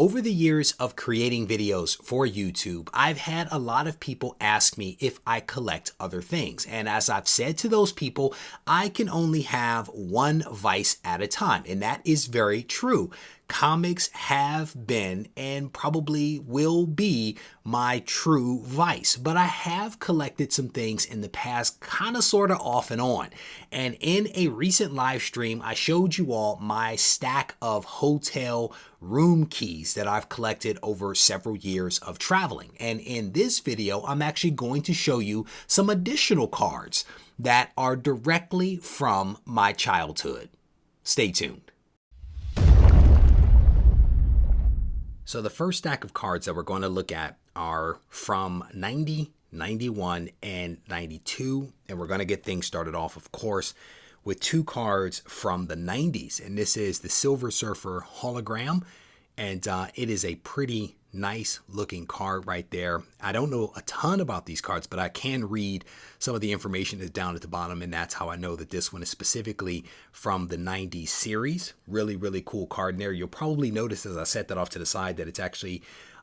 Over the years of creating videos for YouTube, I've had a lot of people ask me if I collect other things. And as I've said to those people, I can only have one vice at a time. And that is very true. Comics have been and probably will be my true vice, but I have collected some things in the past, kind of sort of off and on. And in a recent live stream, I showed you all my stack of hotel room keys that I've collected over several years of traveling. And in this video, I'm actually going to show you some additional cards that are directly from my childhood. Stay tuned. So the first stack of cards that we're going to look at are from 90, 91, and 92. And we're going to get things started off, of course, with two cards from the 90s. And this is the Silver Surfer hologram. And it is a pretty nice looking card right there. I don't know a ton about these cards, but I can read some of the information that's down at the bottom, and that's how I know that this one is specifically from the 90s series. Really, really cool card in there. You'll probably notice as I set that off to the side that it's actually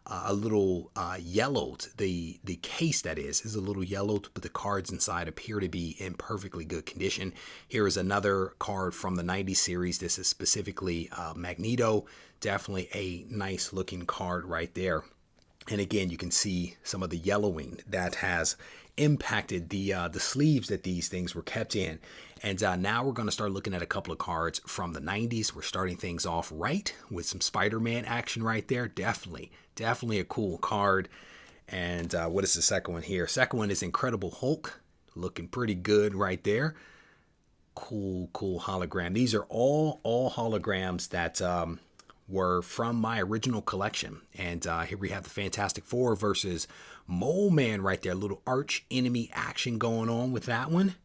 a little yellowed. The case, that is a little yellowed, but the cards inside appear to be in perfectly good condition. Here is another card from the 90s series. This is specifically Magneto. Definitely a nice looking card right there. And again, you can see some of the yellowing that has impacted the sleeves that these things were kept in. And now we're going to start looking at a couple of cards from the 90s. We're starting things off right with some Spider-Man action right there. Definitely a cool card. And what is the second one here? Second one is Incredible Hulk. Looking pretty good right there. Cool hologram. These are all holograms that were from my original collection. And here we have the Fantastic Four versus Mole Man right there. A little arch enemy action going on with that one.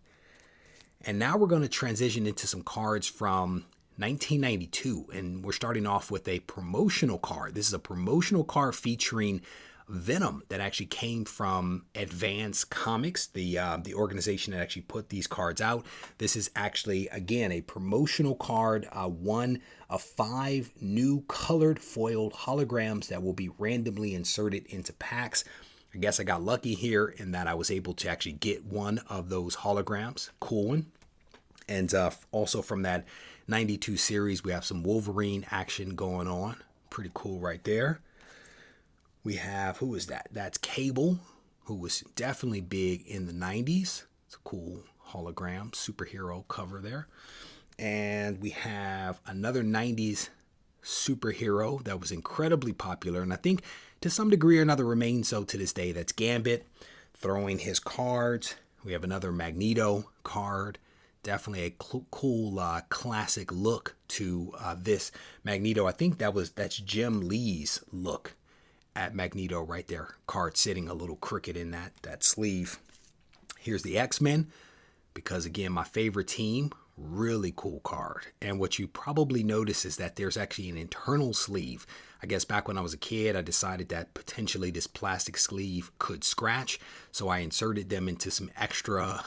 And now we're going to transition into some cards from 1992. And we're starting off with a promotional card. This is a promotional card featuring Venom that actually came from Advance Comics, the organization that actually put these cards out. This is actually, again, a promotional card, one of 5 new colored foiled holograms that will be randomly inserted into packs. I guess I got lucky here in that I was able to actually get one of those holograms. Cool one. And also from that 92 series, we have some Wolverine action going on. Pretty cool right there. We have, who is that? That's Cable, who was definitely big in the 90s. It's a cool hologram, superhero cover there. And we have another 90s superhero that was incredibly popular, and I think to some degree or another remains so to this day. That's Gambit, throwing his cards. We have another Magneto card. Definitely a cool classic look to this Magneto. I think that's Jim Lee's look at Magneto right there. Card sitting a little crooked in that sleeve. Here's the X-Men, because again, my favorite team. Really cool card. And what you probably notice is that there's actually an internal sleeve. I guess back when I was a kid, I decided that potentially this plastic sleeve could scratch, so I inserted them into some extra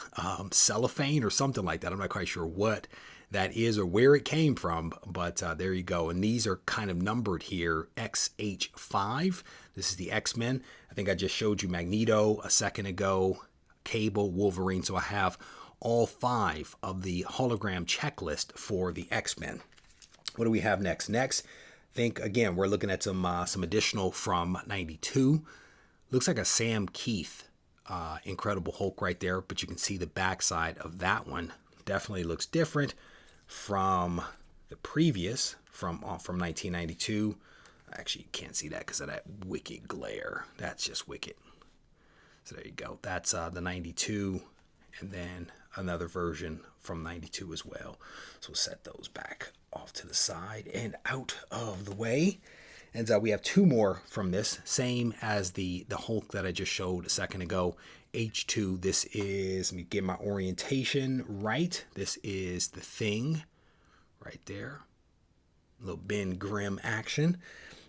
cellophane or something like that. I'm not quite sure what that is or where it came from, but there you go. And these are kind of numbered here, XH5. This is the X-Men. I think I just showed you Magneto a second ago, Cable, Wolverine. So I have all 5 of the hologram checklist for the X-Men. What do we have next? Next, I think, again, we're looking at some additional from 92. Looks like a Sam Keith Incredible Hulk right there, but you can see the backside of that one. Definitely looks different from the previous, from 1992. Actually, you can't see that because of that wicked glare. That's just wicked. So there you go. That's the 92, and then another version from 92 as well. So we'll set those back off to the side and out of the way. And we have 2 more from this, same as the Hulk that I just showed a second ago. H2, this is, let me get my orientation right. This is the Thing right there. A little Ben Grimm action.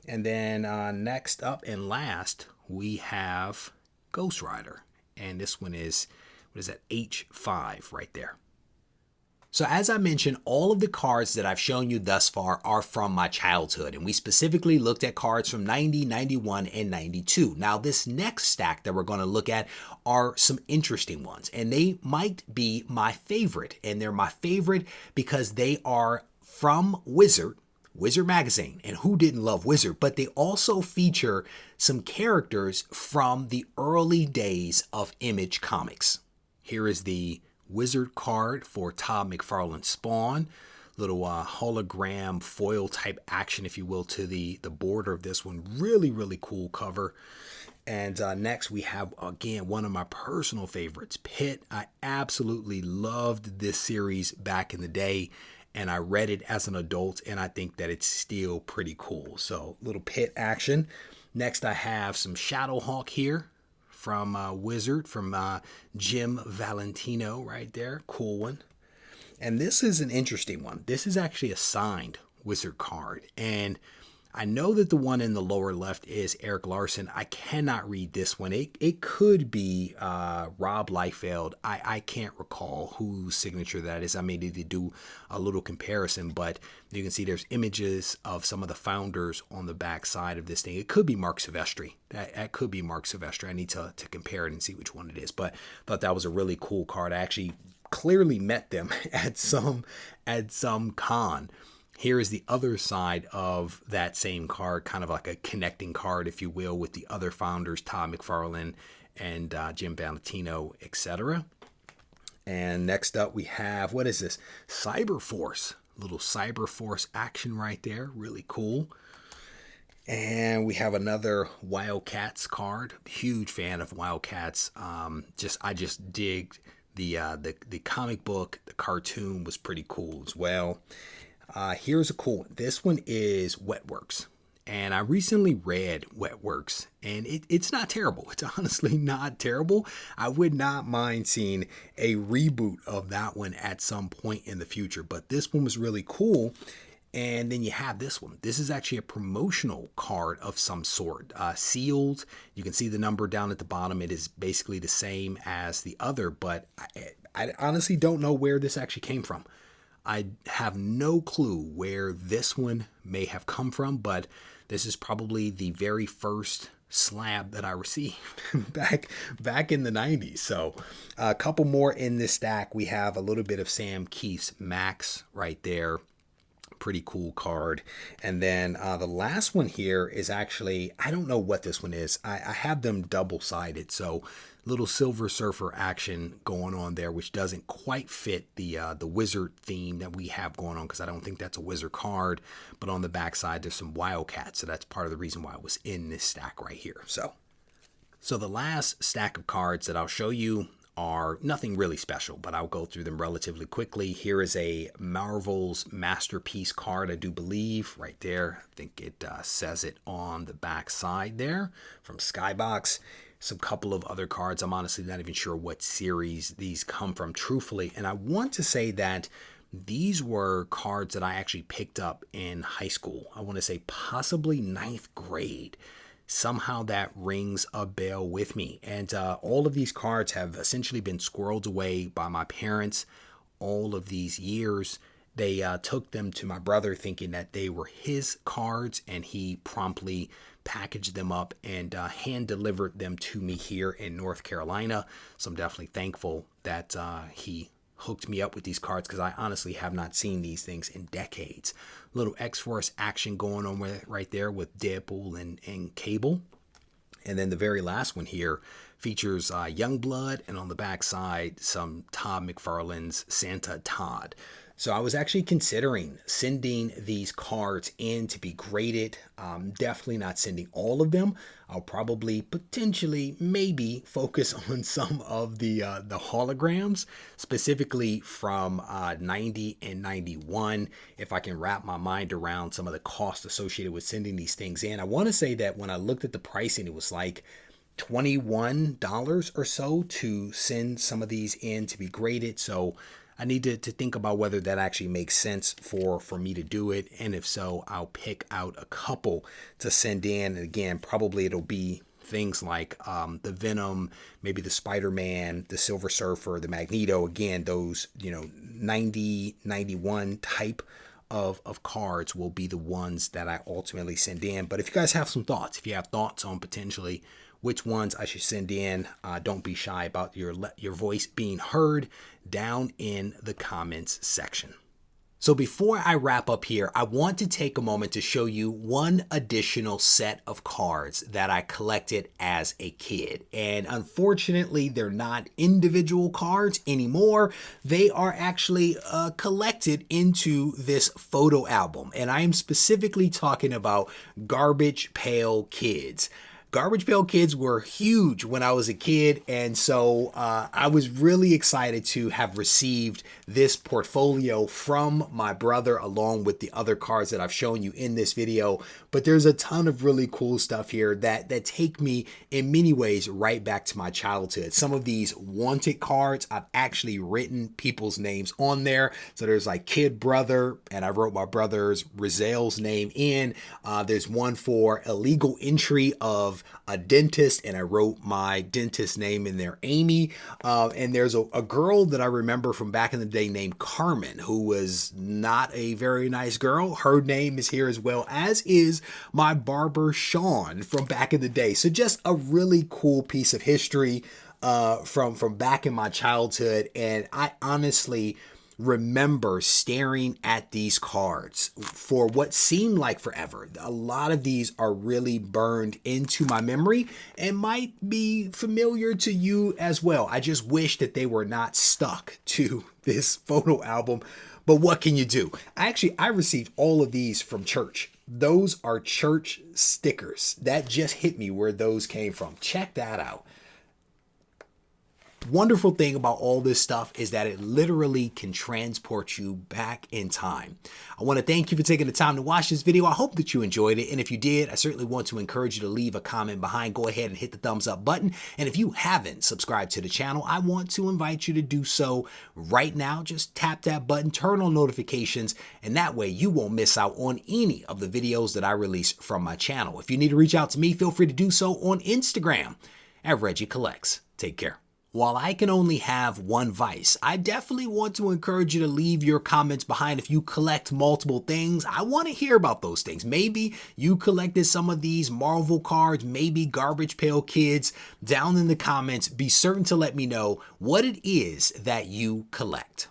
And then next up and last, we have Ghost Rider. And this one is, what is that, H5 right there. So as I mentioned, all of the cards that I've shown you thus far are from my childhood, and we specifically looked at cards from 90, 91, and 92. Now this next stack that we're going to look at are some interesting ones, and they might be my favorite, and they're my favorite because they are from Wizard magazine, and who didn't love Wizard? But they also feature some characters from the early days of Image Comics. Here is the Wizard card for Todd McFarlane's Spawn. Little hologram foil type action, if you will, to the border of this one. Really, really cool cover. And next we have, again, one of my personal favorites, Pit. I absolutely loved this series back in the day, and I read it as an adult, and I think that it's still pretty cool. So little Pit action. Next I have some Shadowhawk here from Wizard, from Jim Valentino right there. Cool one. And this is an interesting one. This is actually a signed Wizard card. And I know that the one in the lower left is Eric Larson. I cannot read this one. It could be Rob Liefeld. I can't recall whose signature that is. I may need to do a little comparison, but you can see there's images of some of the founders on the back side of this thing. It could be Mark Silvestri. That could be Mark Silvestri. I need to compare it and see which one it is. But I thought that was a really cool card. I actually clearly met them at some con. Here is the other side of that same card, kind of like a connecting card, if you will, with the other founders, Todd McFarlane and Jim Valentino, etc. And next up we have, what is this? Cyberforce. Little Cyberforce action right there. Really cool. And we have another Wildcats card. Huge fan of Wildcats. I just digged the comic book. The cartoon was pretty cool as well. Here's a cool one. This one is Wetworks. And I recently read Wetworks, and it's not terrible. It's honestly not terrible. I would not mind seeing a reboot of that one at some point in the future. But this one was really cool. And then you have this one. This is actually a promotional card of some sort. Sealed. You can see the number down at the bottom. It is basically the same as the other, but I honestly don't know where this actually came from. I have no clue where this one may have come from, but this is probably the very first slab that I received back in the 90s. So a couple more in this stack. We have a little bit of Sam Keith's Max right there. Pretty cool card. And then the last one here is actually, I don't know what this one is. I have them double-sided, so little Silver Surfer action going on there, which doesn't quite fit the Wizard theme that we have going on, because I don't think that's a Wizard card. But on the back side, there's some Wildcats, so that's part of the reason why it was in this stack right here. So the last stack of cards that I'll show you are nothing really special, but I'll go through them relatively quickly. Here is a Marvel's Masterpiece card, I do believe, right there. I think it says it on the back side there, from Skybox. Some couple of other cards. I'm honestly not even sure what series these come from, truthfully. And I want to say that these were cards that I actually picked up in high school. I want to say possibly 9th grade. Somehow that rings a bell with me. And all of these cards have essentially been squirreled away by my parents all of these years. They took them to my brother thinking that they were his cards, and he promptly packaged them up and hand delivered them to me here in North Carolina. So I'm definitely thankful that he hooked me up with these cards, because I honestly have not seen these things in decades. Little X-Force action going on right there with Deadpool and Cable. And then the very last one here features Youngblood, and on the back side some Todd McFarlane's Santa Todd. So I was actually considering sending these cards in to be graded. Definitely not sending all of them. I'll probably potentially maybe focus on some of the holograms, specifically from 90 and 91, if I can wrap my mind around some of the costs associated with sending these things in. I want to say that when I looked at the pricing, it was like $21 or so to send some of these in to be graded. So I need to think about whether that actually makes sense for me to do it. And if so, I'll pick out a couple to send in. And again, probably it'll be things like the Venom, maybe the Spider-Man, the Silver Surfer, the Magneto. Again, those, 90, 91 type of cards will be the ones that I ultimately send in. But if you guys have some thoughts, if you have thoughts on potentially which ones I should send in, don't be shy about your voice being heard down in the comments section. So before I wrap up here, I want to take a moment to show you one additional set of cards that I collected as a kid. And unfortunately, they're not individual cards anymore. They are actually collected into this photo album. And I am specifically talking about Garbage Pail Kids. Garbage Pail Kids were huge when I was a kid, and so I was really excited to have received this portfolio from my brother along with the other cards that I've shown you in this video. But there's a ton of really cool stuff here that take me in many ways right back to my childhood. Some of these wanted cards, I've actually written people's names on there. So there's like Kid Brother, and I wrote my brother's Rizel's name in. There's one for illegal entry of a dentist, and I wrote my dentist name in there, Amy. And there's a girl that I remember from back in the day named Carmen, who was not a very nice girl. Her name is here, as well as is my barber Sean from back in the day. So just a really cool piece of history from back in my childhood. And I honestly remember staring at these cards for what seemed like forever. A lot of these are really burned into my memory and might be familiar to you as well. I just wish that they were not stuck to this photo album, but what can you do? I received all of these from church. Those are church stickers. That just hit me where those came from. Check that out. Wonderful thing about all this stuff is that it literally can transport you back in time. I want to thank you for taking the time to watch this video. I hope that you enjoyed it. And if you did, I certainly want to encourage you to leave a comment behind. Go ahead and hit the thumbs up button. And if you haven't subscribed to the channel, I want to invite you to do so right now. Just tap that button, turn on notifications, and that way you won't miss out on any of the videos that I release from my channel. If you need to reach out to me, feel free to do so on Instagram at Regie Collects. Take care. While I can only have one vice, I definitely want to encourage you to leave your comments behind if you collect multiple things. I want to hear about those things. Maybe you collected some of these Marvel cards, maybe Garbage Pail Kids. Down in the comments, be certain to let me know what it is that you collect.